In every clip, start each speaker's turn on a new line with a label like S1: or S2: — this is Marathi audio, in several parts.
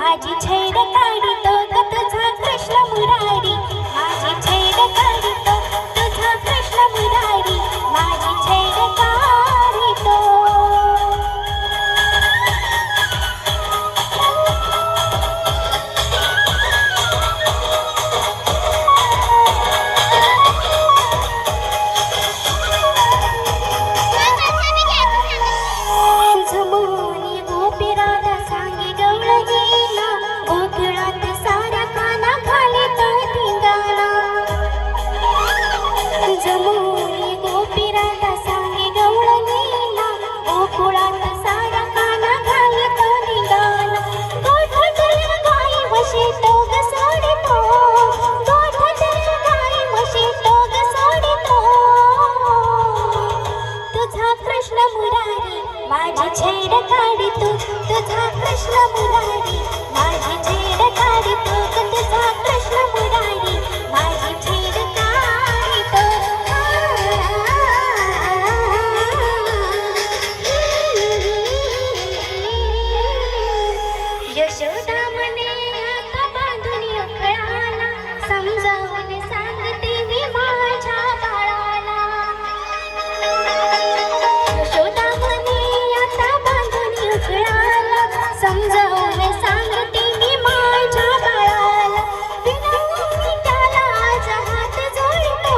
S1: माझी छेड काढितो ग तुझा कृष्ण मुरारी, माझी छेड काढितो तुझा कृष्ण मुरारी, माझी छेड काढितो. झुमुनी गोपी राधा सांगे गवळणीला, गोकुळात साऱ्या काना खाली तो धिंगाणा. झुमुनी गोपी राधा सांगे गवळणीला, गोकुळात साऱ्या काना खाली तो धिंगाणा. गोठ्यातील गाई म्हशी तो ग सोडितो, गोठ्यातील गाई म्हशी तो ग सोडितो. तुझा कृष्ण मुरारी माझी छेड काढितो, तुझा कृष्ण मुरारी, माझी छेड काढितो ग तुझा कृष्ण मुरारी, माझी छेड काढितो. यशोदा म्हणे आता बांधून उखळाला, समजावून सांगते मी माझ्या बाळाला. यशोदा म्हणे आता बांधून उखळाला, समजावून सांगते मी माझ्या बाळाला. विनवून त्याला आज हात जोडितो,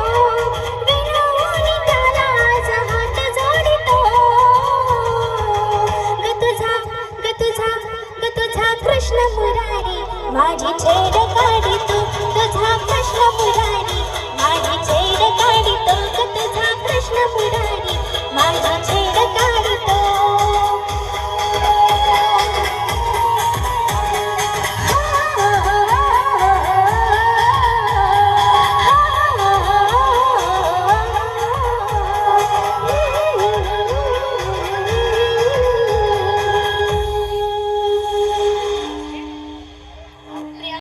S1: विनवून त्याला आज हात जोडितो. ग तुझा ग तुझा ग तुझा कृष्ण मुरारी, माझी छेड काढितो तुझा कृष्ण मुरारी, माझी छेड काढितो ग तुझा कृष्ण मुरारी.